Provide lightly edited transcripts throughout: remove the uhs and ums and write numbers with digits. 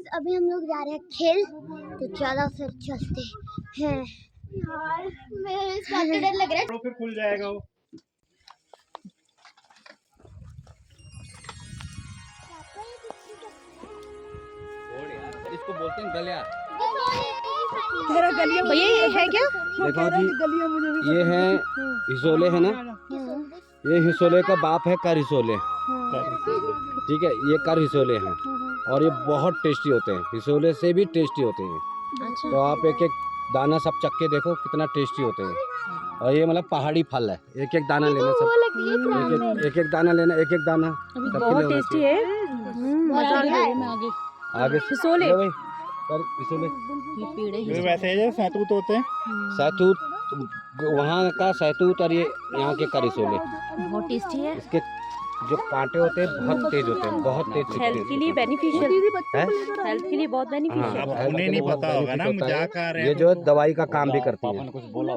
Guys अभी हम लोग जा रहे हैं खेल, तो चलो फिर चलते हैं। यार मेरे इस बात का डर लग रहा है। फिर खुल जाएगा वो। इसको बोलते हैं गलिया। तेरा गलिया भैया ये है क्या? देखो जी, गलिया मुझे भी ये है हिसोले है ना, ये हिसोले का बाप है कर हिसोले। ठीक है, ये कर हिसोले हैं और ये बहुत टेस्टी होते हैं, हिसोले से भी टेस्टी होते हैं। अच्छा। तो आप एक एक दाना सब चख के देखो कितना टेस्टी होते हैं। और ये मतलब पहाड़ी फल है, एक एक दाना लेना, सब एक एक दाना लेना, एक एक दाना बहुत टेस्टी है। मजा आ रहा है। आगे हिसोले ये वैसे ही सैतूत होते हैं। सैतूत वहाँ का सैतूत और ये यहाँ के कर हिसोले बहुत टेस्टी है। इसके जो कांटे होते हैं बहुत तेज होते हैं, बहुत तेज। हेल्थ के लिए बेनिफिशियल है, हेल्थ के लिए बहुत अब बेनिफिशियल। उन्हें नहीं पता होगा ना, मजाक आ रहे हैं। ये जो दवाई का काम भी करती है,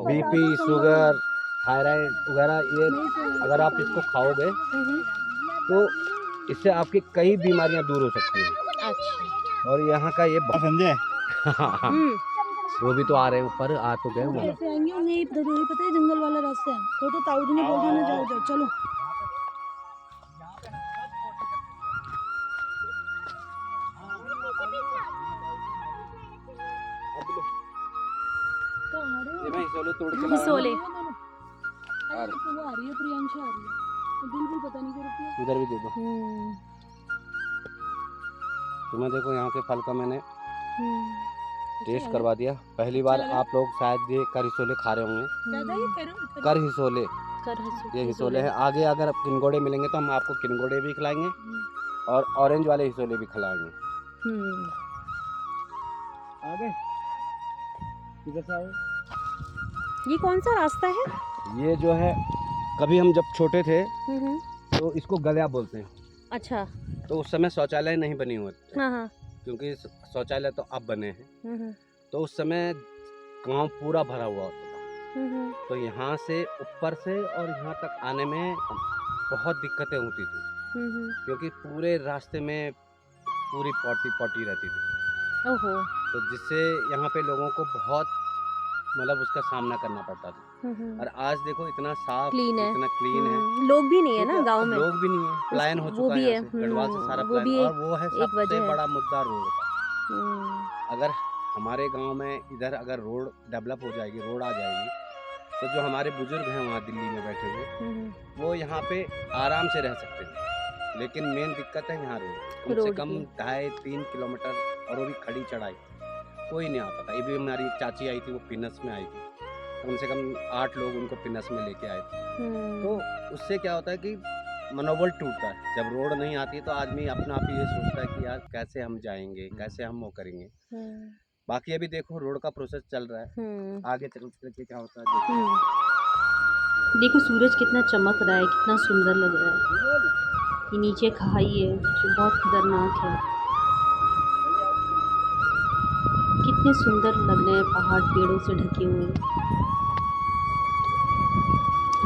बीपी, शुगर, थायराइड वगैरह। ये अगर आप इसको खाओगे तो इससे आपकी कई बीमारियां दूर हो सकती हैं। अच्छा। और यहाँ का ये संजय वो भी तो आ रहे हैं ऊपर, आ तो गए वो। कैसे आएंगे उन्हें पता है, जंगल वाला रास्ता है। तो ताऊ जी ने बोल दिया ना, जाओ जाओ चलो। हिसोले वो आ रही है, प्रियांशा आ रही है, तो बिल्कुल पता नहीं क्या रुकी है। उधर भी दे दो तुम्हें। देखो यहाँ के फल का मैंने टेस्ट करवा दिया। पहली बार आप लोग शायद ये कर हिसोले खा रहे होंगे। कर हिसोले, ये हिसोले हैं। आगे अगर किनगोड़े मिलेंगे तो हम आपको किनगोड़े भी खिलाएंगे और ऑरेंज वाले हिसोले भी खिलाएंगे। आगे किधर से आए? ये कौन सा रास्ता है? ये जो है, कभी हम जब छोटे थे तो इसको गलिया बोलते हैं। अच्छा। तो उस समय शौचालय नहीं बने हुए थे। हाँ। क्योंकि शौचालय तो अब बने हैं। तो उस समय गांव पूरा भरा हुआ होता था। तो यहाँ से ऊपर से और यहाँ तक आने में बहुत दिक्कतें होती थी, क्योंकि पूरे रास्ते में पूरी पॉटी रहती थी। ओहो। तो जिससे यहाँ पे लोगों को बहुत मतलब उसका सामना करना पड़ता था। और आज देखो इतना साफ, क्लीन है, इतना क्लीन है। लोग भी नहीं है ना गांव में, लोग भी नहीं है, पलायन हो चुका है यहाँ से, गढ़वाल से सारा वो भी पलायन। और वो है एक वजह सबसे है। बड़ा मुद्दा रोड का। अगर हमारे गांव में इधर अगर रोड डेवलप हो जाएगी, रोड आ जाएगी, तो जो हमारे बुजुर्ग हैं वहाँ दिल्ली में बैठे हुए, वो यहाँ पे आराम से रह सकते हैं। लेकिन मेन दिक्कत है यहाँ रोड। कम से कम 2.5-3 किलोमीटर, और वो भी खड़ी चढ़ाई, कोई नहीं आता था। ये भी हमारी चाची आई थी, वो पिनस में आई थी, कम से कम 8 लोग उनको पिनस में लेके आए थे। तो उससे क्या होता है कि मनोबल टूटता है। जब रोड नहीं आती तो आदमी अपना आप ही ये सोचता है कि यार कैसे हम जाएंगे, कैसे हम वो करेंगे। बाकी अभी देखो रोड का प्रोसेस चल रहा है, आगे चल के क्या होता है देखो सूरज कितना चमक रहा है, कितना सुंदर लग रहा है। ये नीचे खाई है जो बहुत खतरनाक है। कितने सुंदर लग रहे हैं पहाड़ पेड़ों से ढके हुए,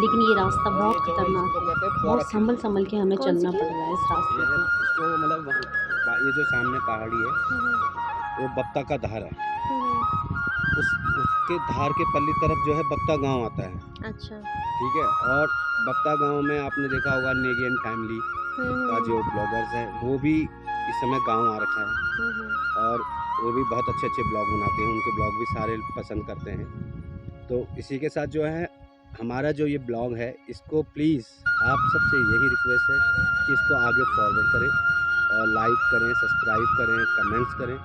लेकिन ये रास्ता बहुत खतरनाक है। बहुत संभल के हमें चलना पड़ रहा है इस रास्ते पे। इसको मतलब ये जो सामने पहाड़ी है वो बत्ता का धार है। उसके धार के पल्ली तरफ जो है बत्ता गांव आता है। अच्छा। ठीक है। और बत्ता गांव में आपने देखा होगा नेगियन फैमिली का जो ब्लॉगर्स है, वो भी इस समय गांव आ रखा है और वो भी बहुत अच्छे अच्छे ब्लॉग बनाते हैं। उनके ब्लॉग भी सारे पसंद करते हैं। तो इसी के साथ जो है हमारा जो ये ब्लॉग है, इसको प्लीज़ आप सबसे यही रिक्वेस्ट है कि इसको आगे फॉरवर्ड करें और लाइक करें, सब्सक्राइब करें, कमेंट्स करें।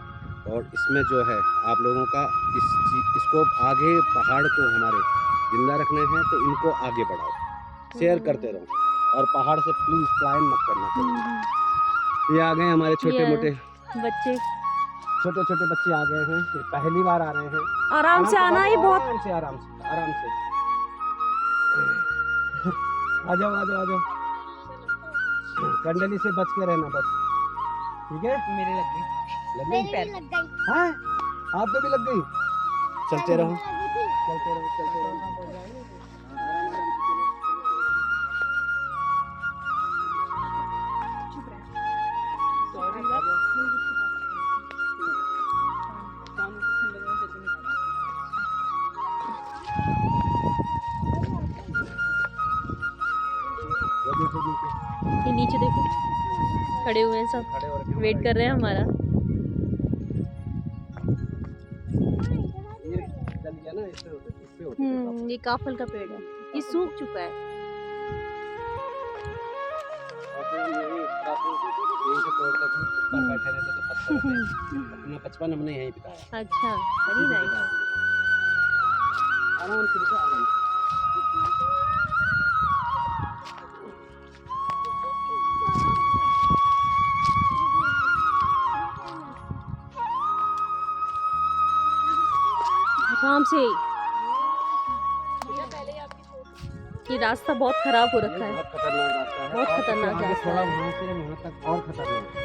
और इसमें जो है आप लोगों का इसको आगे, पहाड़ को हमारे जिंदा रखने हैं तो इनको आगे बढ़ाओ, शेयर करते रहो और पहाड़ से प्लीज़ पलायन मत करना। ये आ गए हमारे छोटे मोटे बच्चे, छोटे छोटे बच्चे आ गए हैं, पहली बार आ रहे हैं। आराम से आना है, बहुत आराम से आ जाओ। कंडली से बच के रहना बस, ठीक है। मेरे लग गई पैर लग गई। हाँ, आपको भी लग गई। चलते रहो। खड़े हुए हैं सब, खड़े हो रखे हैं, वेट कर रहे हैं हमारा। ये चल गया ना, इस पे होते थे ये काफल का पेड़ है, ये सूख चुका है। और फिर हम यहीं से तोड़ते थे, ऊपर बैठे रहते थे पत्थरों पे। अपना बचपन हमने यहीं बिताया। अच्छा, वेरी नाइस। आराम से बेटा, आराम से। आराम से। ये रास्ता बहुत खराब हो रखा है, बहुत खतरनाक रास्ता है, बहुत और खतरनाक आगे रास्ता थोड़ा है। वहाँ से वहाँ तक और खतरनाक है।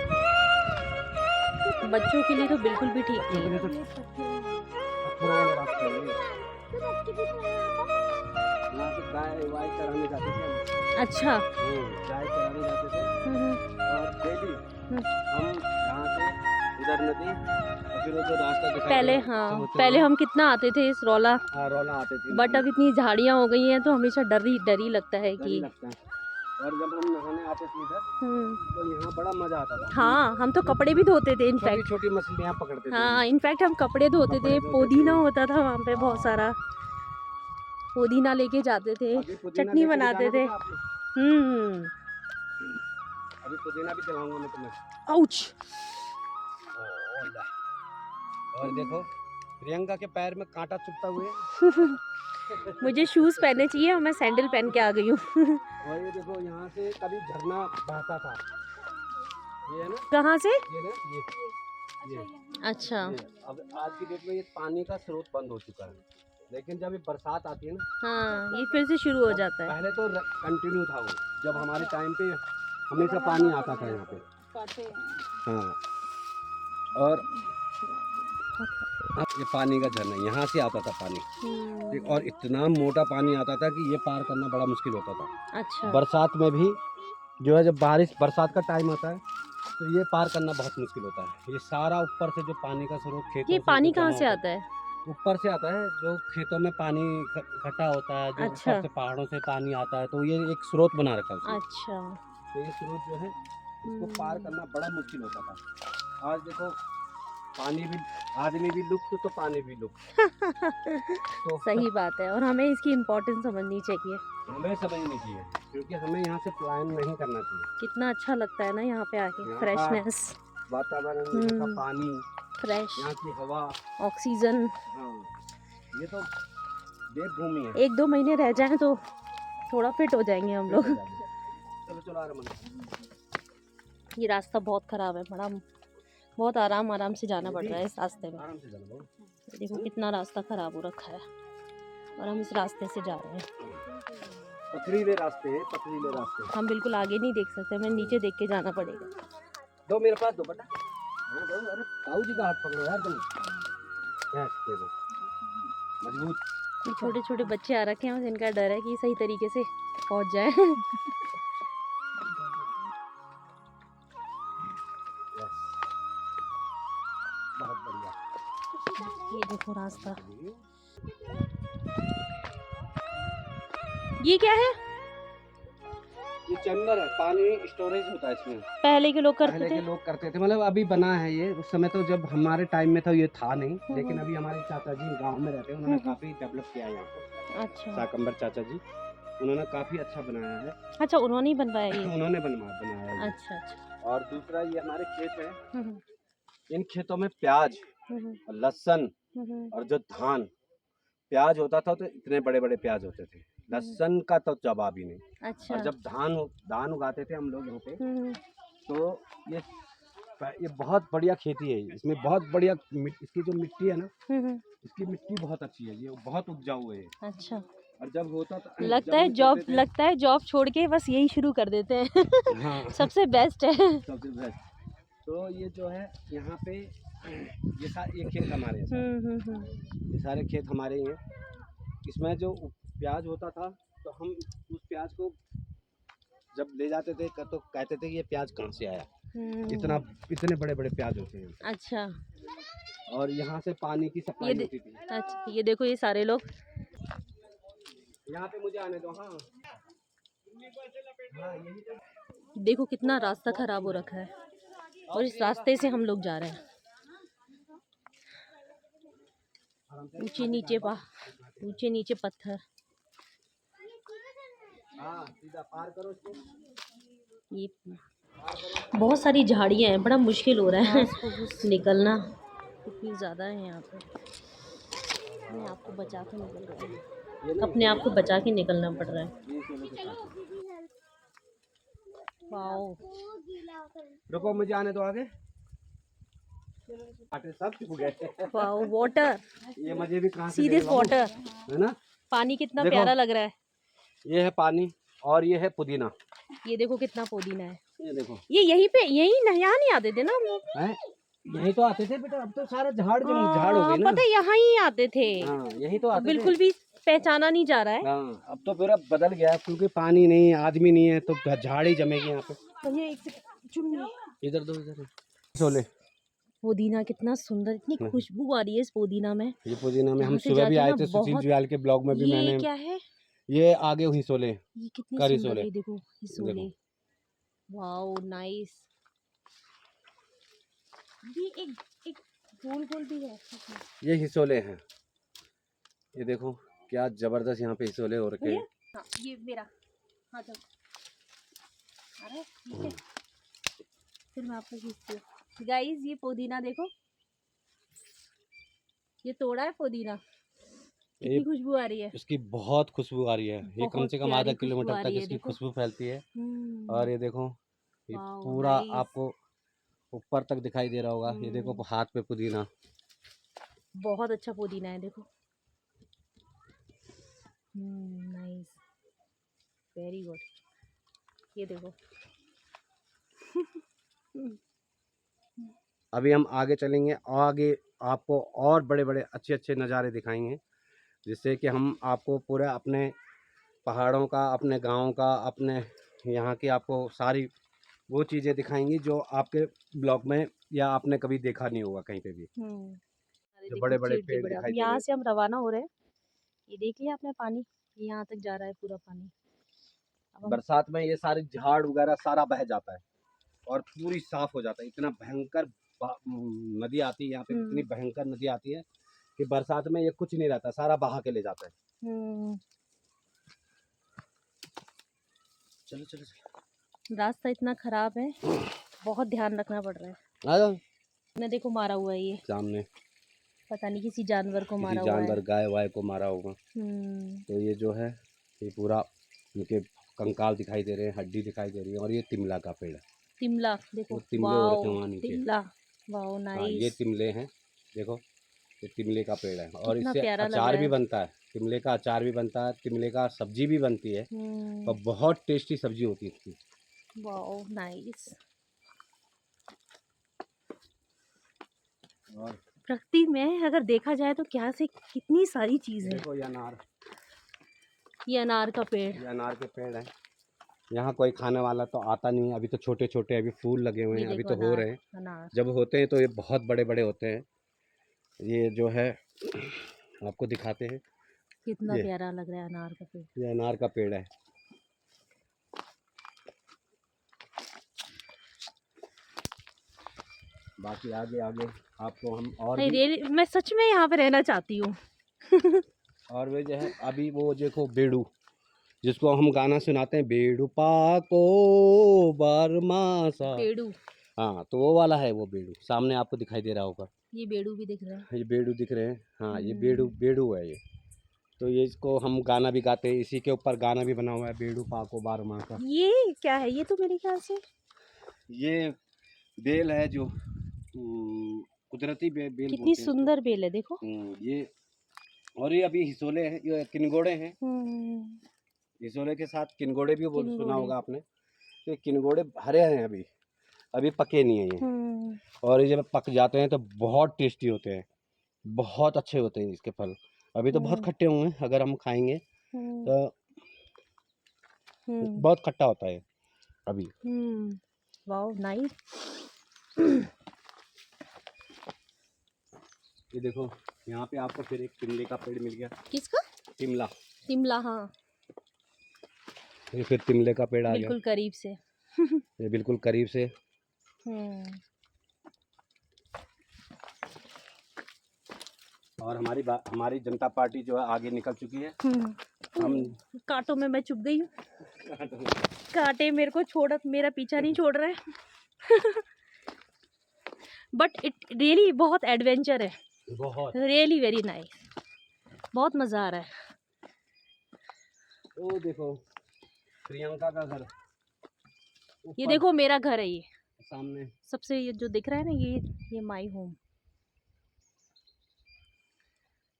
बच्चों के लिए तो बिल्कुल भी ठीक नहीं है। तो पत्थरों वाला रास्ता है ये। यहाँ से गाय वाय चराने जाते थे हम। अच्छा। गाय चराने जाते थे और डेली हम यहाँ से उधर नदी और फिर वो जो रास्ता दिखाई पहले दे, हाँ, होते पहले हुए हम कितना आते थे इस रौला, रौला आते थे। बट अब इतनी झाड़ियाँ हो गई हैं तो हमेशा डर ही लगता है डर कि ही लगता है। और जब हम नहाने आते थे इधर तो यहाँ बड़ा मजा आता था। हाँ, हम तो कपड़े भी धोते थे छोटी इनफैक्ट। छोटी मछलियाँ पकड़ते थे। हाँ, इनफैक्ट हम कपड़े धोते थे, पुदीना होता था वहाँ पे बहुत सारा, पुदीना लेके जाते थे, अभी पुदीना चटनी लेके भी बनाते जाना थे। बेटा आपने? अभी पुदीना भी चलाऊंगा मैं तुम्हें। आउच। और देखो प्रियंका के पैर में कांटा चुभता हुए। मुझे शूज पहनने चाहिए और मैं सैंडल पहन के आ गई हूँ। और ये देखो यहाँ से कभी झरना बहता था, ये है ना, कहाँ से? ये ना, ये अच्छा। ये। अब आज की डेट में ये पानी का स्रोत बंद हो चुका है, लेकिन जब ये बरसात आती है ना, हाँ, ये फिर से शुरू हो जाता है। पहले तो कंटिन्यू था वो, जब हमारे टाइम पे हमेशा पानी आता था यहाँ पे। हाँ, और अब ये पानी का झरना यहाँ से आता था पानी, और इतना मोटा पानी आता था कि ये पार करना बड़ा मुश्किल होता था। अच्छा। बरसात में भी जो है, जब बरसात का टाइम आता है तो ये पार करना बहुत मुश्किल होता है। ये सारा ऊपर से जो पानी का स्रोत खेतों ये से पानी जो कहाँ जमा से होता आता है? ऊपर से आता है, जो खेतों में पानी इकट्ठा होता है, जो अच्छा। ऊपर से पहाड़ों से पानी आता है, तो ये एक स्रोत बना रखा है उसने। अच्छा। तो ये स्रोत जो है इसको पार करना बड़ा मुश्किल होता था। आज देखो पानी भी, आदमी भी लुप्त तो पानी भी लुप्त। तो सही बात है, और हमें इसकी इम्पोर्टेंस समझनी चाहिए। हमें समझनी चाहिए, क्योंकि हमें यहाँ से पलायन नहीं करना चाहिए। कितना अच्छा लगता है ना यहाँ पे आके, यहाँ का फ्रेशनेस, वातावरण, यहाँ का पानी, फ्रेश यहाँ की हवा, ऑक्सीजन। हाँ, ये तो देवभूमि है। 1-2 महीने रह जाएं तो थोड़ा फिट हो जाएंगे हम लोग। चलो चलो आराम से। ये रास्ता बहुत ख़राब है, बड़ा बहुत आराम से जाना पड़ रहा है इस रास्ते में। आराम से जाना बाबू। देखो कितना रास्ता ख़राब हो रखा है, और हम इस रास्ते से जा रहे हैं। पथरीले रास्ते हैं, पथरीले रास्ते। हम बिल्कुल आगे नहीं देख सकते, हमें नीचे देख के जाना पड़ेगा। दो मेरे पास, दो बेटा। हाँ दो। अरे ताऊ जी का हाथ पकड़ो यार तुम। यस, देखो मजबूत। छोटे छोटे बच्चे आ रखे हैं और जिनका डर है कि सही तरीके से पहुंच जाए। बहुत बढ़िया। ये देखो रास्ता, ये क्या है? ये चैम्बर है, पानी स्टोरेज होता है इसमें। पहले के लोग करते पहले थे। के लोग करते थे, मतलब अभी बना है ये। उस समय तो जब हमारे टाइम में था ये था नहीं, लेकिन अभी हमारे चाचा जी गांव में रहते हैं, उन्होंने काफी डेवलप किया है यहाँ पे। अच्छा। साकंबर चाचा जी, उन्होंने काफी अच्छा बनाया है। अच्छा, उन्होंने ही बनवाया ये? उन्होंने बनाया है। अच्छा अच्छा। और दूसरा ये हमारे खेत है, इन खेतों में प्याज और लहसुन और जो धान, प्याज होता था तो इतने बड़े बड़े प्याज होते थे, लहसुन का तो जवाब ही नहीं। अच्छा। और जब धान उगाते थे हम लोग यहाँ पे, तो ये बहुत बढ़िया खेती है। इसमें बहुत बढ़िया इसकी जो मिट्टी है ना, इसकी मिट्टी बहुत अच्छी है, ये बहुत उपजाऊ है। अच्छा। और जब होता था, लगता है जॉब छोड़ के बस यही शुरू कर देते हैं। हाँ, सबसे बेस्ट है। सबसे बेस्ट। तो ये जो है यहाँ पे ये खेत हमारे हैं, ये सारे खेत हमारे ही हैं। इसमें जो प्याज होता था तो हम उस प्याज को जब ले जाते थे तो कहते थे कि ये प्याज कहाँ से आया, इतने बड़े बड़े प्याज होते हैं। अच्छा। और यहाँ से पानी की सप्लाई होती थी। अच्छा, ये देखो ये सारे लोग यहाँ पे मुझे आने दो। हाँ, हाँ यही तो। देखो कितना रास्ता खराब हो रखा है और इस रास्ते से हम लोग जा रहे हैं। ऊंचे नीचे पत्थर। ये बहुत सारी झाड़ियाँ हैं, बड़ा मुश्किल हो रहा है निकलना, इतनी ज़्यादा है यहाँ पे। अपने आप को बचा के निकल रहा है, अपने आप को बचा के निकलना पड़ रहा है। वाओ, रुको मुझे आने दो आगे। सब हो गए। वाओ, वाटर, ये मुझे भी कहाँ से सीरियस वाटर, है ना। पानी कितना देखो, प्यारा लग रहा है। ये है पानी और ये है पुदीना। ये देखो कितना पुदीना है। ये देखो, ये यहीं यहाँ नहीं आते थे ना हम लोग? हैं? यही तो आते थे बेटा, अब तो सारा झाड़ झाड़ हो गए ना। पता है यहाँ ही आते थे। हाँ, यही तो आते बिल्कुल भी पहचाना नहीं जा रहा है। हाँ, अब तो पूरा बदल गया क्योंकि पानी नहीं, आदमी नहीं है, तो झाड़ ही जमेगी यहाँ पे। तो ये इधर दो, इधर छोले। पुदीना कितना सुंदर, इतनी खुशबू आ रही है इस पुदीना में। ये पुदीना में हम यहाँ से सुबह भी जाके आए ना थे, सुशील बहुत- जुयाल के ब्लॉग में भी ये मैंने। क्या है? ये आगे हुई सोले। ये कितनी करी सुंदर सोले। है, देखो हिसोले। Wow, nice. ये एक गोल गोल भी है इसमें। ये हिसोले हैं, ये देखो क्या जबरदस्त यहाँ पे हिसोले हो रखे हैं। हाँ, ये मेरा हाँ तो अरे ठीक है, फिर मैं आपको खींचती हूँ। गाइस ये पुदीना देखो, ये तोड़ा है पुदीना, कितनी खुशबू आ रही है। इसकी बहुत खुशबू आ रही है। ये कम से कम आधा किलोमीटर तक इसकी देखो। खुशबू फैलती है। और ये देखो, ये वाओ, पूरा नाइस। आपको ऊपर तक दिखाई दे रहा होगा। ये देखो हाथ पे पुदीना, बहुत अच्छा पुदीना है, देखो। Nice, very good. ये देखो। अभी हम आगे चलेंगे, आगे आपको और बड़े बड़े अच्छे अच्छे नज़ारे दिखाएंगे, जिससे कि हम आपको पूरा अपने पहाड़ों का, अपने गांव का, अपने यहाँ की आपको सारी वो चीज़ें दिखाएंगी जो आपके ब्लॉग में या आपने कभी देखा नहीं होगा कहीं पे भी। जो बड़े बड़े पेड़ दिखाई दे रहे यहाँ हैं। से हम रवाना हो रहे हैं। ये देख लिया आपने, पानी यहाँ तक जा रहा है, पूरा पानी। अब हम बरसात में ये सारे झाड़ वगैरह सारा बह जाता है और पूरी साफ हो जाता है। इतना भयंकर नदी आती है यहाँ पे, इतनी भयंकर नदी आती है कि बरसात में ये कुछ नहीं रहता, सारा बहा के ले जाता है। चलो चलो चलो। रास्ता इतना खराब है, बहुत ध्यान रखना पड़ रहा है। आ जाओ। ने देखो मारा हुआ है, ये सामने पता नहीं किसी जानवर को मारा हुआ जानवर है। गाय वाय को मारा होगा। तो ये जो है, ये पूरा इनके कंकाल दिखाई दे रहे हैं, हड्डी दिखाई दे रही है। और ये तिमला का पेड़ है। तिमला देखो, वो तिमले हो रखे हैं वहाँ वाओ, नीचे। तिमला, वाओ, हाँ, नाइस। ये तिमले हैं, देखो ये तिमले का पेड़ है। और कितना इससे प्यारा लग अचार रहा भी है। बनता है। तिमले का अचार भी बनता है, तिमले का सब्जी भी बनती है और बहुत टेस्टी सब्जी होती है इसकी। Wow, nice. और प्रकृति में अगर देखा जाए तो क्या से कितनी सारी चीजें। देखो ये अनार, ये अनार का पेड़। ये अनार के पेड़ है। यहाँ कोई खाने वाला तो आता नहीं है, अभी तो छोटे छोटे अभी फूल लगे हुए ये हैं, अभी देखो तो हो अनार, रहे हैं। अनार। जब होते हैं तो ये बहुत बड़े बड़े होते हैं। ये जो है आपको दिखाते हैं, कितना ये। प्यारा लग रहा है अनार का पेड़। ये अनार का पेड़ है। बाकी आगे आगे आपको हम और भी, मैं सच में यहाँ पे रहना चाहती हूँ। और वे जो है अभी वो देखो बेड़ू, जिसको हम गाना सुनाते हैं, बेड़ू पाको बरमासा। बेड़ू, हाँ, तो वो वाला है वो बेड़ू, सामने आपको दिखाई दे रहा होगा। ये बेड़ू भी दिख रहा है। ये बेड़ू दिख रहे हैं। हाँ, ये बेड़ू है ये। तो ये इसको हम गाना भी गाते हैं, इसी के ऊपर गाना भी बना हुआ है, बेड़ू पाको बारमासा। ये क्या है? ये तो मेरे ख्याल से ये बेल है जो कुदरती बेल कितनी बोलते हैं सुंदर बेल है, देखो। इसको। ये और ये अभी हिसोले हैं, ये किनगोड़े हैं। हिसोले के साथ किनगोड़े भी बोल सुना होगा आपने। तो किनगोड़े हरे हैं, अभी अभी पके नहीं है ये। और ये जब पक जाते हैं तो बहुत टेस्टी होते हैं, बहुत अच्छे होते हैं इसके फल। अभी तो बहुत खट्टे होंगे, अगर हम खाएंगे तो बहुत खट्टा होता है अभी। Wow, nice. ये देखो यहाँ पे आपको फिर एक तिमले का पेड़ मिल गया। किसका? तिमला। तिमला, हाँ, ये फिर तिमले का पेड़ आ गया। बिल्कुल करीब से। ये बिल्कुल करीब से। और हमारी जनता पार्टी जो है आगे निकल चुकी है। हम कांटों में मैं चुभ गई हूँ। कांटे मेरे को छोड़, मेरा पीछा नहीं छोड़ रहा है। बट इट रियली बहुत एडवेंचर है, बहुत रियली वेरी नाइस, बहुत मज़ा आ रहा है। वो देखो प्रियंका का घर, ये देखो मेरा घर है, ये सामने सबसे ये जो दिख रहा है ना, ये माई होम।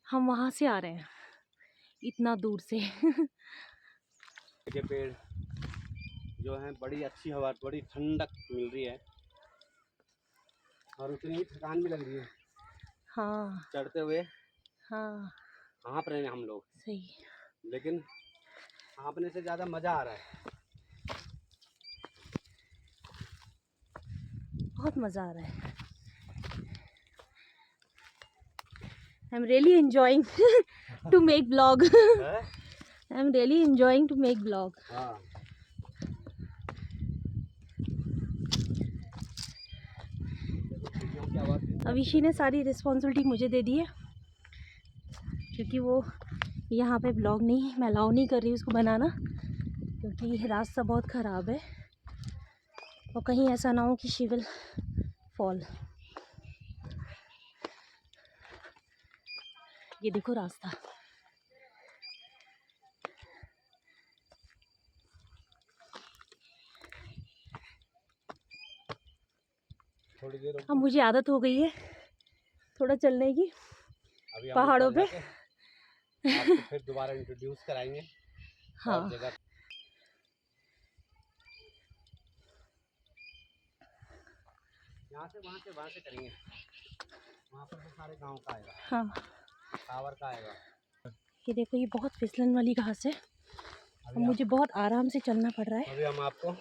हम वहाँ से आ रहे हैं इतना दूर से। के पेड़ जो हैं, बड़ी अच्छी हवा, बड़ी ठंडक मिल रही है और उतनी ही थकान भी लग रही है। हाँ चढ़ते हुए हाँ हाँप रहे हैं हम लोग, सही, लेकिन हाँपने से ज़्यादा मज़ा आ रहा है। बहुत मज़ा आ रहा है। I am really enjoying to make blog. I am really enjoying to make blog. हाँ अविशी ने सारी रिस्पॉन्सिबिलिटी मुझे दे दी है, क्योंकि वो यहाँ पे ब्लॉग नहीं, मैं अलाउ नहीं कर रही उसको बनाना, क्योंकि रास्ता बहुत ख़राब है और कहीं ऐसा ना हो कि शी विल फॉल। ये देखो रास्ता, थोड़ी देर अब मुझे आदत हो गई है थोड़ा चलने की अभी हम पहाड़ों ऊपर पे। जाके आपको फिर दोबारा इंट्रोड्यूस कराएंगे। हाँ और जगह यहाँ से वहाँ से करेंगे, वहाँ पर तो सारे गांव का आएगा, हाँ, टावर का आएगा। ये देखो ये बहुत फिसलन वाली घास है और मुझे बहुत आराम से चलना पड़ रहा है। अभी हम आपको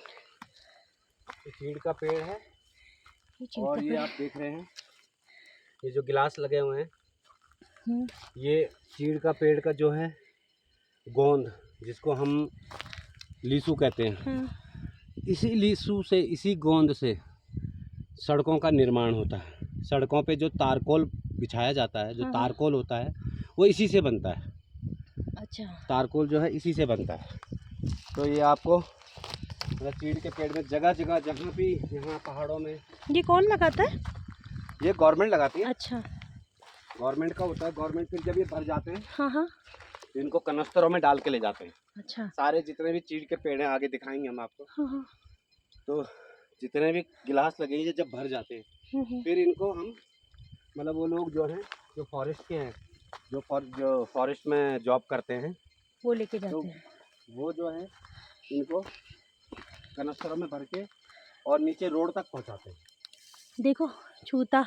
चीड़ का पेड़ है ये चीड़ और का ये पेड़। आप देख रहे हैं, ये जो गिलास लगे हुए हैं, हम्म, ये चीड़ का पेड़ का जो है गोंद, जिसको हम लीसू कहते हैं, इसी लीसू से, इसी गोंद से सड़कों का निर्माण होता है। सड़कों पे जो तारकोल बिछाया जाता है, जो तारकोल होता है, वो इसी से बनता है। अच्छा, तारकोल जो है इसी से बनता है। तो ये आपको मतलब चीड़ के पेड़ में जगह जगह जहाँ भी यहाँ पहाड़ों में, ये कौन लगाता है? ये गवर्नमेंट लगाती है। अच्छा, गवर्नमेंट का होता है। गवर्नमेंट फिर जब ये भर जाते हैं हाँ हाँ, तो इनको कनस्तरों में डाल के ले जाते हैं। अच्छा, सारे जितने भी चीड़ के पेड़ हैं, आगे दिखाएंगे हम आपको। हाँ हाँ, तो जितने भी गिलास लगे हैं, ये जब भर जाते हैं फिर इनको हम मतलब वो लोग जो हैं, जो फॉरेस्ट के हैं, जो फॉरेस्ट में जॉब करते हैं, वो लेके तो जाते हैं। वो जो है इनको कनस्तरों में भर के और नीचे रोड तक पहुंचाते हैं। देखो छूता।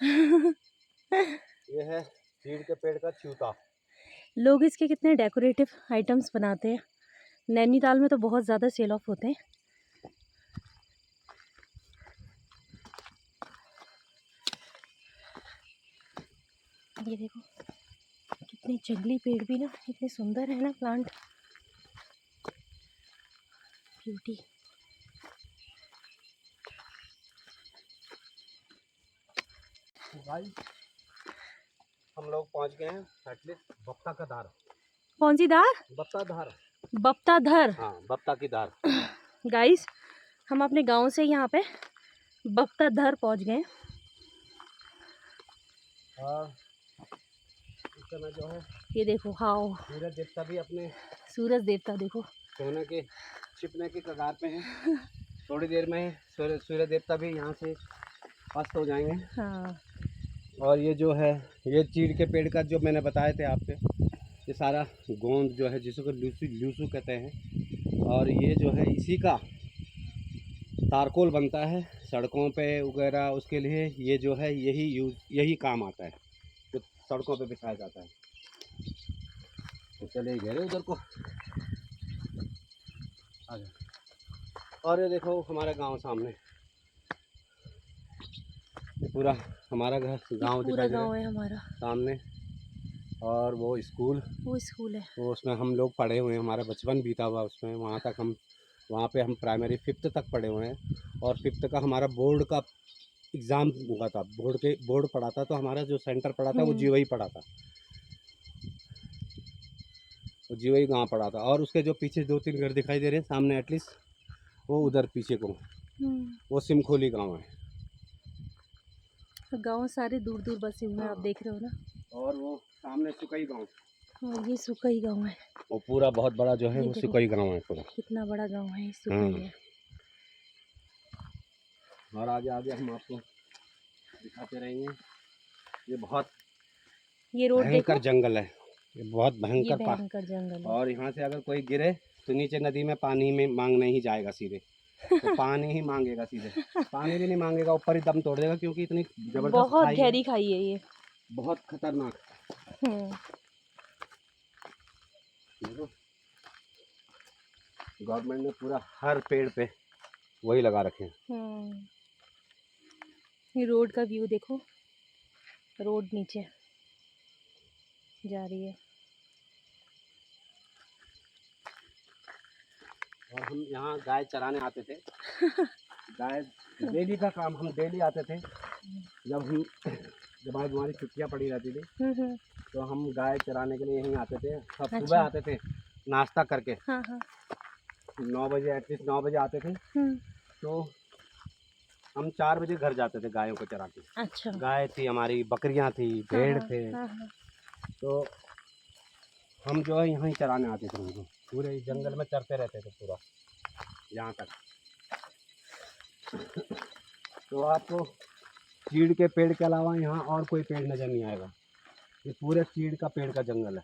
ये है चीड़ के पेड़ का छूता। लोग इसके कितने डेकोरेटिव आइटम्स बनाते हैं। नैनीताल में तो बहुत ज़्यादा सेल ऑफ होते हैं। ये देखो कितने जंगली पेड़ भी ना, इतने सुंदर है ना प्लांट, ब्यूटी। भाई हम लोग पहुंच गए हैं एटलीस्ट बप्ता का धार। कौन सी धार? बप्ता धार। बप्ता धर। हाँ, बप्ता की धार। गाइस हम अपने गांव से यहाँ पे बप्ता धर पहुँच गए। और इस समय जो है ये देखो, हाओ सूरज देवता भी अपने सूरज देवता देखो सोने के छिपने के कगार पे हैं। थोड़ी देर में सूर्य देवता भी यहाँ से अस्त हो जाएंगे। हाँ, और ये जो है, ये चीड़ के पेड़ का जो मैंने बताए थे आपसे, ये सारा गोंद जो है, जिसको ल्यूसू कहते हैं, और ये जो है इसी का तारकोल बनता है सड़कों पे वगैरह। उसके लिए ये जो है यही काम आता है, जो सड़कों पे बिछाया जाता है। तो चले गए उधर को, आ जाओ। और ये देखो हमारा गांव सामने, ये पूरा हमारा घर गांव पूरा दिखाई दे रहा गांव है है हमारा। सामने। और वो स्कूल वो स्कूल है। वो उसमें हम लोग पढ़े हुए हैं, हमारा बचपन बीता हुआ उसमें। वहाँ तक हम वहाँ पे हम प्राइमरी 5th तक पढ़े हुए हैं और 5th का हमारा बोर्ड का एग्ज़ाम हुआ था, बोर्ड पड़ा था, तो हमारा जो सेंटर पड़ा था वो जीवई पड़ा था, वो जीवई गाँव पड़ा था। और उसके जो पीछे 2-3 घर दिखाई दे रहे हैं सामने एटलीस्ट, वो उधर पीछे को वो सिमखोली गाँव है। गांव सारे दूर दूर बसे हुए हैं, आप देख रहे हो ना। और वो सामने सुकई गाँव, हाँ, ये सुकई गांव है। वो पूरा बहुत बड़ा जो है ये वो देखो। सुकई गाँव है पूरा। कितना बड़ा गांव है ये सुकई है। और आगे आगे हम आपको दिखाते रहेंगे। ये बहुत ये रोड भयंकर देखो, जंगल है, ये बहुत ये भयंकर भयंकर जंगल है। और यहाँ से अगर कोई गिरे तो नीचे नदी में पानी में मांगने ही जाएगा सीधे, तो पानी ही मांगेगा सीधे, पानी भी नहीं मांगेगा, ऊपर ही दम तोड़ देगा, क्योंकि इतनी जबरदस्त बहुत खाई गहरी खाई है ये। बहुत खतरनाक। देखो गवर्नमेंट ने पूरा हर पेड़ पे वही लगा रखे हैं। ये रोड का व्यू देखो, रोड नीचे जा रही है। और हम यहाँ गाय चराने आते थे। गाय डेली का काम, हम डेली आते थे। जब हमारी छुट्टियाँ पड़ी रहती थी तो हम गाय चराने के लिए यहीं आते थे। सब अच्छा। सुबह आते थे नाश्ता करके। हाँ हाँ। 9 बजे, एटलीस्ट 9 बजे आते थे। तो हम 4 बजे घर जाते थे गायों को चरा के। अच्छा। गाय थी हमारी, बकरियां थी, भेड़ थे। तो हम जो है यहीं चराने आते थे उनको। पूरे जंगल में चरते रहते थे पूरा यहाँ तक। तो आपको चीड़ के पेड़ के अलावा यहाँ और कोई पेड़ नज़र नहीं आएगा। ये पूरे चीड़ का पेड़ का जंगल है।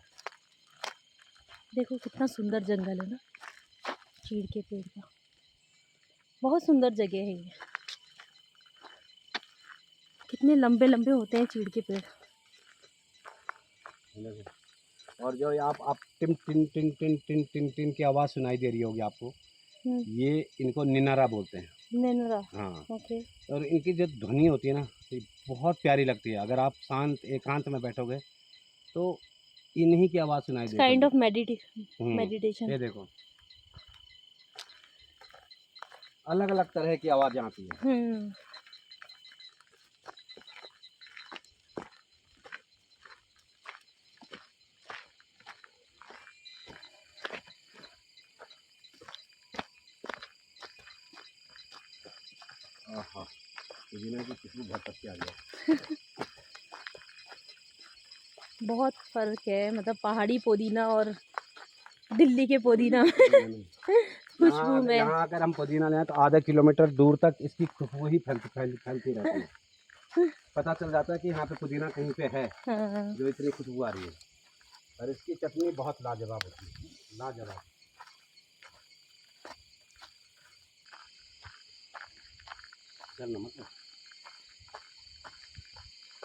देखो कितना सुंदर जंगल है ना, चीड़ के पेड़ का। बहुत सुंदर जगह है ये। कितने लंबे लंबे होते हैं चीड़ के पेड़। और जो आप tin tin tin tin tin tin tin की आवाज़ सुनाई दे रही होगी आपको, ये इनको निनारा बोलते हैं। निनारा। हाँ। ओके। और इनकी जो ध्वनि होती है ना, ये बहुत प्यारी लगती है। अगर आप शांत एकांत में बैठोगे तो इन्हीं की आवाज़ सुनाई देती है। Kind of meditation. ये देखो अलग अलग तरह की आवाज़ें आती है। हाँ, पुदीना की खुशबू बहुत अच्छी आ रही है। बहुत फर्क है, मतलब पहाड़ी पुदीना और दिल्ली के पुदीना खुशबू में। यहाँ अगर हम पुदीना लें तो आधा किलोमीटर दूर तक इसकी खुशबू ही फैलती रहती है। पता चल जाता है कि यहाँ पे पुदीना कहीं पे है। हाँ। जो इतनी खुशबू आ रही है। और इसकी चटनी बहुत लाजवाब होती है, लाजवाब। चल नमक है।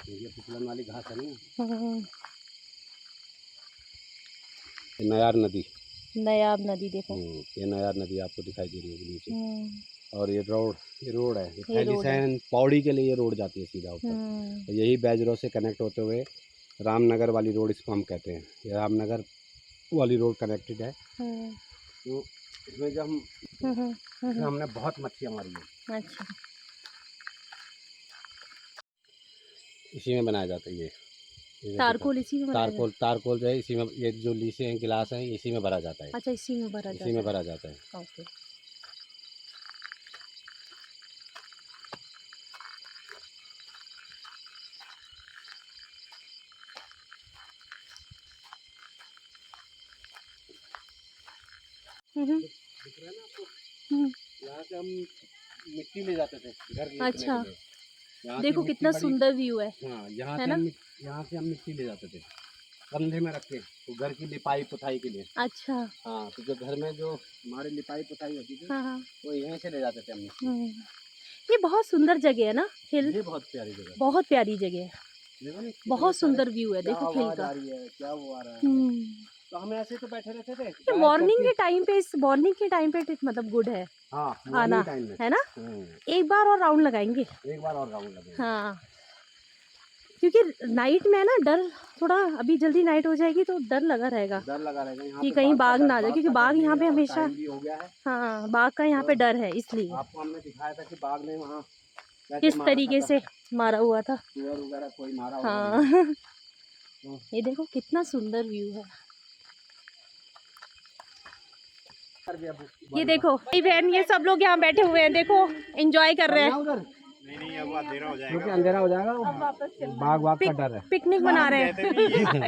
ये फिसलन वाली घास है ना। नयार नदी। नयाब नदी देखो। ये नयार नदी आपको दिखाई दे रही होगी नीचे। और ये रोड है। थैलीसैंण पौड़ी के लिए ये रोड जाती है सीधा ऊपर। तो यही बैज रोड से कनेक्ट होते हुए रामनगर वाली रोड इसको हम कहते हैं। ये रामनगर वाली रोड कनेक्टेड है। तो इसमें जब हम हमने बहुत मच्छियाँ मारी है। अच्छा। इसी में बनाया जाता है ये तारकोल इसी में बनाया जाता है? तारकोल जो है इसी में, ये जो लीसे हैं गिलास हैं इसी में भरा जाता है। अच्छा, इसी में भरा जाता है। इसी में भरा जाता है। ओके। दिख रहा है ना आपको? यहाँ से हम मिट्टी ले जाते थे घर के। अच्छा, देखो कितना सुंदर व्यू है। हाँ, यहाँ से हम मिट्टी ले जाते थे कंधे में रख के, तो घर की लिपाई पुताई के लिए। अच्छा। हाँ, तो जो घर में जो हमारी लिपाई पुताई होती थी वो यहीं से ले जाते थे हम मिट्टी। ये बहुत सुंदर जगह है ना हिल। ये बहुत प्यारी जगह, बहुत प्यारी जगह है। बहुत सुंदर व्यू है, देखो हिल का। क्या वो आ रहा है। तो हम ऐसे तो बैठे रहते थे। ये मॉर्निंग के टाइम पे मतलब गुड है। हाँ, आना है ना। एक बार और राउंड लगाएंगे। एक बार और राउंड लगाएंगे। हाँ, क्योंकि नाइट में है ना डर थोड़ा, अभी जल्दी नाइट हो जाएगी तो डर लगा रहेगा डर लगा रहेगा यहाँ कि पे कहीं बाघ ना आ जाए, बाघ क्योंकि का बाघ डर यहाँ पे है और हमेशा, टाइम भी हो गया है। हाँ बाघ का यहाँ पे डर है, इसलिए आपको हमने दिखाया था कि बाघ ने वहाँ कैसे किस मारा तरीके था, से मारा हुआ था। सुअर वगैरह कोई मारा हुआ हाँ ये देखो कितना सुंदर व्यू है। ये देखो भाई बहन ये सब लोग यहाँ बैठे हुए हैं, देखो एंजॉय कर रहे हैं, उधर नहीं अब अंधेरा हो क्योंकि अंधेरा हो जाएगा, बाघ वाघ का डर है। पिकनिक मना रहे हैं।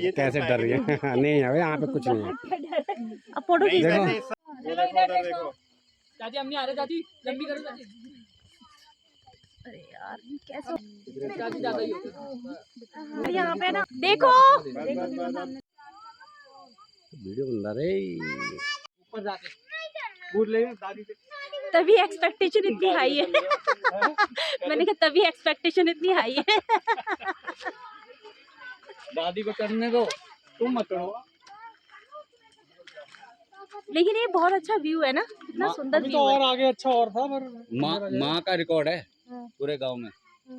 ये कैसे डर रही है? नहीं है यहाँ पे कुछ नहीं है। अब फोटो खींच देखो देखो चाची हम नहीं आ रहे चाची, लंबी करो चाची। अरे यार ये कैसे चाची ज्यादा ही होगा। यहाँ पे ना देखो, वीडियो बन रहा है ऊपर जाके कूद ले दादी से। तभी एक्सपेक्टेशन इतनी हाई है। मैंने कहा तभी एक्सपेक्टेशन इतनी हाई है। दादी को चढ़ने दो, तुम मत चढ़ो। लेकिन ये बहुत अच्छा व्यू है ना, कितना सुंदर अभी व्यू तो है। और आगे अच्छा और था पर माँ का रिकॉर्ड है हाँ। पूरे गांव में,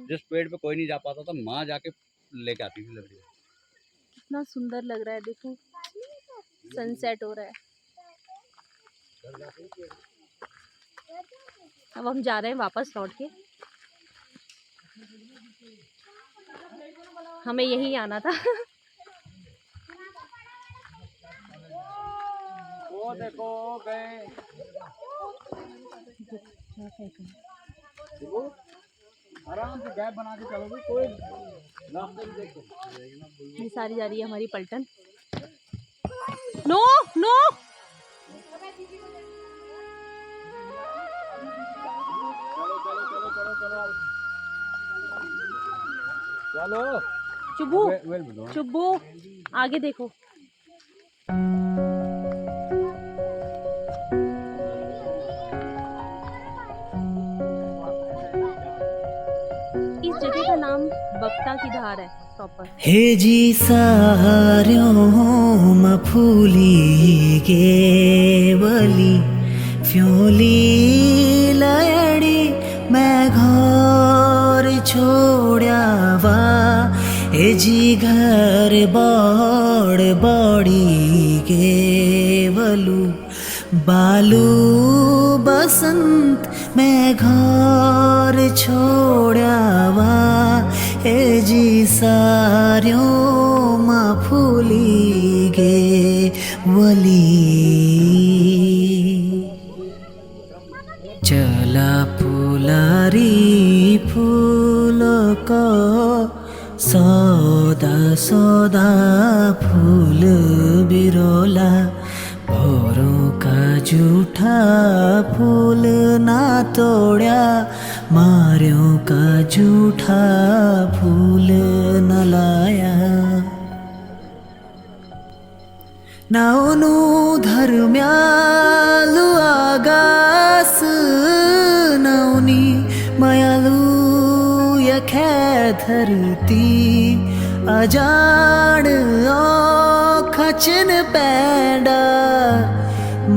जिस पेड़ पे कोई नहीं जा पाता था माँ जाके लेके आती थी लकड़ी। कितना सुंदर लग रहा है, देखो सनसेट हो रहा है। अब हम जा रहे हैं वापस लौट के, हमें यही आना था। वो देखो गए आराम से गैप बना के चलोगे, कोई रास्ते में देखो। ये सारी जा रही है हमारी पलटन। नो नो चलो चुब्बू चुब्बू आगे देखो। इस जगह का नाम बप्ता की धार है प्रॉपर। हे जी सार्यों मफूली केवली फ्योली लयड़ी मैं घर छोड़ावा। हे जी घर बड़ बड़ी केवलू बालू बसंत मैं घर छोड़ावा। हे जी सार्यों मफूली गे वली चला पुलारी फूल को सौदा सौदा फूल बिरोला भौरों का जूठा फूल ना तोड़ा मार्यों का जूठा फूल न लाया। नाउनु धर्म्यालु आगास नौनी मयालु यखे धरती अजान खचन पैंडा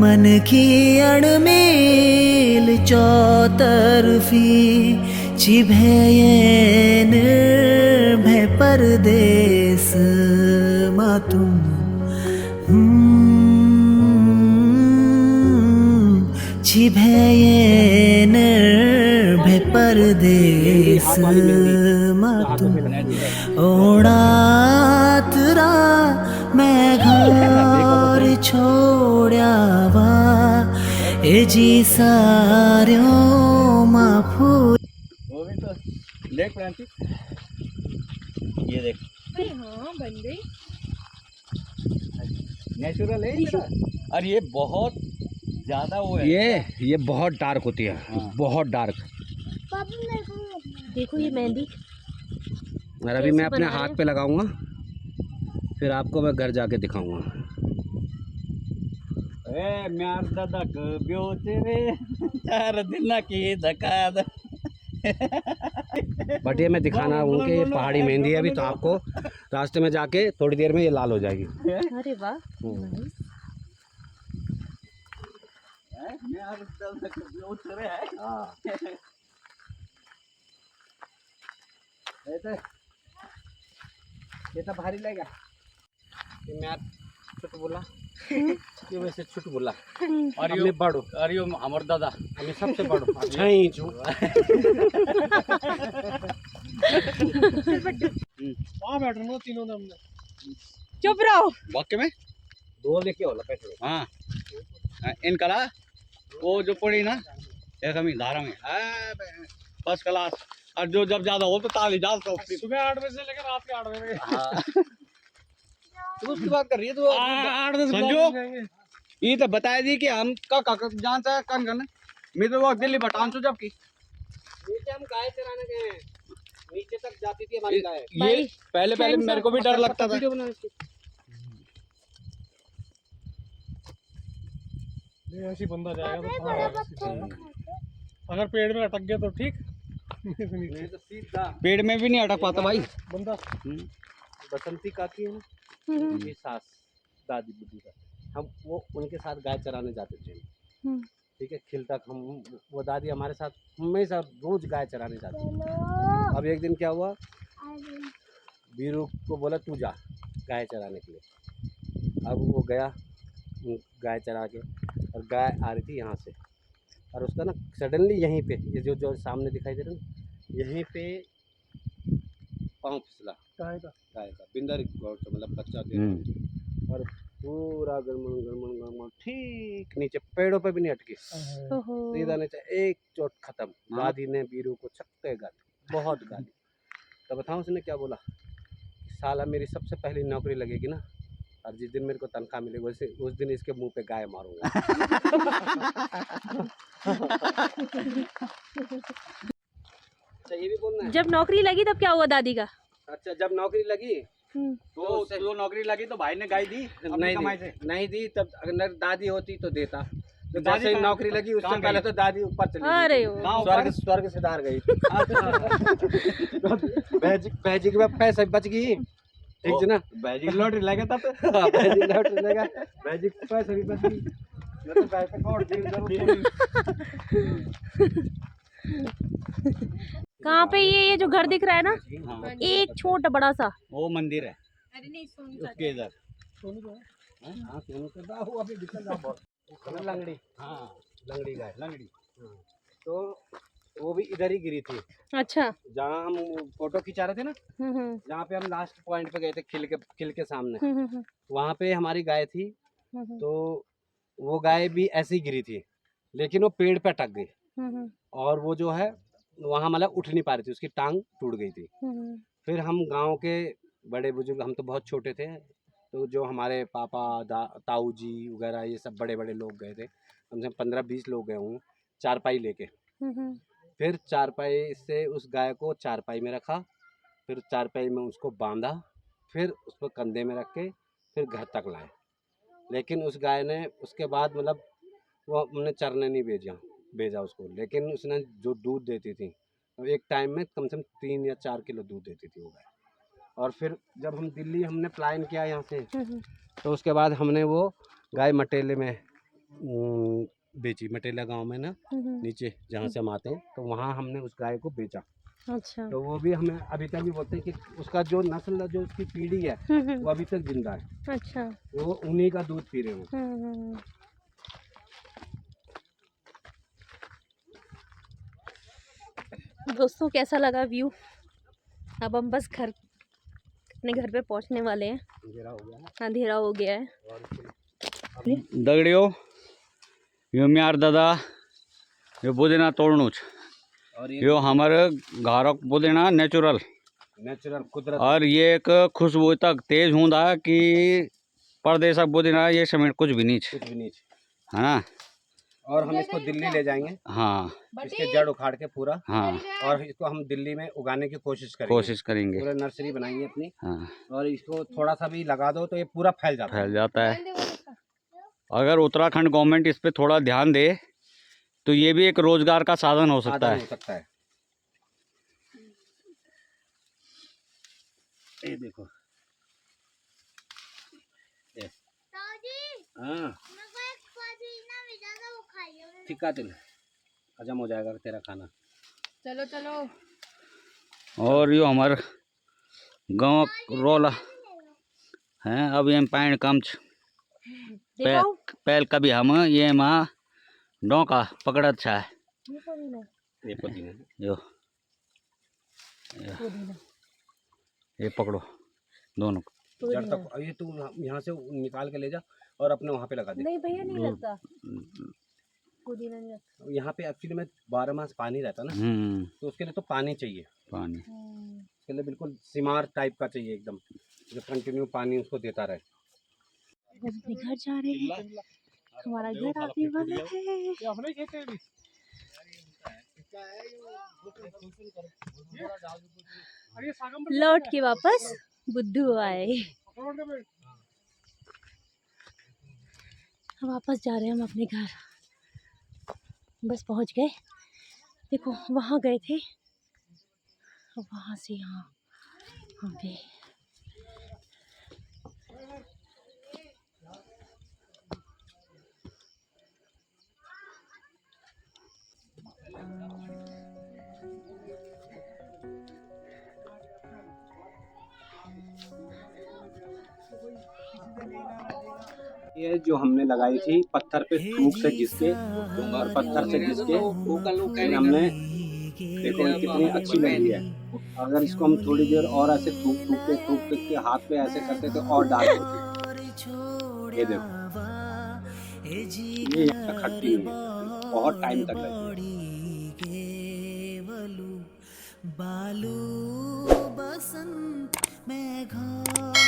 मन की अणमेल चौतरफी चिभेन भय परदेस मातुम छिभेन भय परदेस मातुम ओणातरा मैं घर छोड़ावा। ए जी सार्यों माफू वो भी तो देख क्रांति, ये देख हाँ बन गई। नेचुरल है इतना। और ये बहुत ज्यादा वो है, ये बहुत डार्क होती है, हाँ। बहुत डार्क। देखो ये मेहंदी और अभी मैं कैसे अपने बना रहे हाथ हैं? पे लगाऊंगा, फिर आपको मैं घर जाके दिखाऊंगा। ए म्यार ददक ब्योच रे चार दिन की धका द। बट ये मैं दिखाना हूँ कि ये पहाड़ी मेहंदी है। अभी तो आपको रास्ते में जाके थोड़ी देर में ये लाल हो जाएगी। अरे वाह nice। म्यार ददक ब्योच रे हाँ। ऐसे ये तो भारी लगेगा ये मैं छुट बोला ये वैसे छुट बोला और हमने बड़ो और यो हमर दादा हमें सबसे बड़ो अच्छा ही छू वहाँ बैठ रहे तीनों ने हमने चुप रहो। वाक्य में दो लेके होला पेट्रोल हाँ इनकला वो जो पड़ी ना एक हमें धारा में फर्स्ट क्लास और जो जब ज्यादा हो तो ताली जाल तो सुबह 8 बजे से लेकर रात के 8 बजे हाँ तू उसकी बात कर रही है तू 8 बजे संजो ये तो बताया दी कि हम का जान से कन करने मैं तो वो दिल्ली बटान सो जब की नीचे हम गाय चराने गए हैं नीचे तक जाती थी हमारी गाय ये पहले पहले मेरे को भी डर लगता था वीडियो बना इसकी नहीं ऐसी बंदा जाएगा तो अगर पेड़ में अटक गया तो ठीक नहीं तो सीधा पेड़ में भी नहीं अटक पाता भाई बंदा बसंती काती है ना मेरी सास दादी बुद्धि का हम वो उनके साथ गाय चराने जाते थे ठीक है खिल तक हम वो दादी हमारे साथ हमेशा रोज गाय चराने जाती थी। अब एक दिन क्या हुआ वीरू को बोला तू जा गाय चराने के लिए अब वो गया गाय चरा के और गाय आ रही थी यहाँ से और उसका ना सडनली यहीं पे ये जो सामने दिखाई दे रहा है ना यहीं पे पाँव फिसला गाय का बिंदर गौर मतलब बच्चा दे और पूरा गड़मन ठीक नीचे पेड़ों पे भी नहीं अटकी सीधा नीचे एक चोट खत्म दादी ने वीरू को छक्के गाली बहुत गाली तो बताऊँ उसने क्या बोला साला मेरी सबसे पहली नौकरी लगेगी ना और जिस दिन मेरे को तनख्वाह मिलेगी वैसे उस दिन इसके मुंह पे गाय मारूंगा अच्छा ये भी बोलना है जब नौकरी लगी तब क्या हुआ दादी का? अच्छा जब नौकरी लगी तो नौकरी लगी तो भाई ने गाय दी नहीं दी तब अगर दादी होती तो देता तो जैसे ही नौकरी लगी उससे पहले तो दादी ऊपर चली अरे गई स्वर्ग से धार गई बैजिक में पैसा बच गई ठीक है ना बैजिक लॉटरी लगा तब बैजिक लॉटरी लगा बैजिक पैसा भी बच गई तो पैसे कौन जरूर कहाँ पे ये जो घर दिख रहा है ना एक छोटा बड़ा सा वो मंदिर है उसके इधर लंगड़ी हाँ लंगड़ी गाय लंगड़ी तो वो भी इधर ही गिरी थी अच्छा जहाँ हम फोटो खिंचा रहे थे ना जहाँ पे हम लास्ट पॉइंट पे गए थे खिल के सामने वहाँ पे हमारी गाय थी तो वो गाय भी ऐसे ही गिरी थी लेकिन वो पेड़ पे अटक गई और वो जो है वहाँ मतलब उठ नहीं पा रही थी उसकी टांग टूट गई थी फिर हम गांव के बड़े बुजुर्ग हम तो बहुत छोटे थे तो जो हमारे पापा ताऊ जी वगैरह ये सब बड़े बड़े लोग गए थे कम से कम 15-20 लोग गए होंगे चारपाई लेके फिर चारपाई से उस गाय को चारपाई में रखा फिर चारपाई में उसको बांधा फिर उसको कंधे में रख के फिर घर तक लाए लेकिन उस गाय ने उसके बाद मतलब वो हमने चरने नहीं भेजा उसको लेकिन उसने जो दूध देती थी तो एक टाइम में कम से कम 3 या 4 किलो दूध देती थी वो गाय और फिर जब हम दिल्ली हमने प्लान किया यहाँ से तो उसके बाद हमने वो गाय मटेले में बेची मटेला गांव में ना नीचे जहाँ से हम आते हैं तो वहाँ हमने उस गाय को बेचा अच्छा तो वो भी हमें अभी तक भी बोलते हैं कि उसका जो नस्ल जो उसकी पीढ़ी है वो अभी तक जिंदा है अच्छा वो उन्हीं का दूध पी रहे हो दोस्तों कैसा लगा व्यू? अब हम बस अपने घर पे पहुंचने वाले हैं अंधेरा हो गया है दगड़ियों यो म्यार दादा यो पुदीना तोड़नुच और यो हमारे घरक पुदीना नेचुरल कुदरत और ये एक खुशबू तक तेज होता है कि परदेशक पुदीना ये समेट कुछ भी नहीं है ना और हम इसको दिल्ली ले जाएंगे हाँ इसके जड़ उखाड़ के पूरा हाँ और इसको हम दिल्ली में उगाने की कोशिश करेंगे पूरा नर्सरी बनाएंगे अपनी हाँ और इसको थोड़ा सा भी लगा दो तो ये पूरा फैल जाता है अगर उत्तराखंड गवर्नमेंट इस पे थोड़ा ध्यान दे तो ये भी एक रोजगार का साधन हो सकता है ये देखो हाँ ठीक है हजम हो जाएगा तेरा खाना चलो चलो और यो हमारे गाँव रोला हैं अब ये पानी कम देखो पहल कभी हम ये माँ डोंका पकड़त छा ये पुदीना ये पुदीना यो पुदीना ये पकड़ो दोनों जड़ तक ये तू यहाँ से निकाल के ले जा और अपने वहाँ पे लगा दे। नहीं भैया नहीं लगता पुदीना नहीं लगता। यहाँ पे एक्चुअली में 12 मास पानी रहता ना, तो उसके लिए तो पानी चाहिए। पानी उसके लिए बिल्कुल सिमार टाइप का चाहिए एकदम, जो कंटिन्यू पानी उसको देता रहे। अपने घर जा रहे हैं, हमारा घर आने वाला है। ये अपने खेत है भी। अरे सागम लौट के वापस बुद्धू आए। हम वापस जा रहे हैं हम अपने घर, बस पहुंच गए। देखो वहाँ गए थे, वहाँ से यहाँ आ गए। ये जो हमने लगाई थी पत्थर पे थूक से घिसके और पत्थर से घिसके हमने, देखो ये कितनी अच्छी लगी है। अगर इसको हम थोड़ी देर और ऐसे थूक के हाथ पे ऐसे करते तो और डार्क होती। ये देखो ये खट्टी हुई है, बहुत टाइम तक लगेगी। बालू बसंत में घर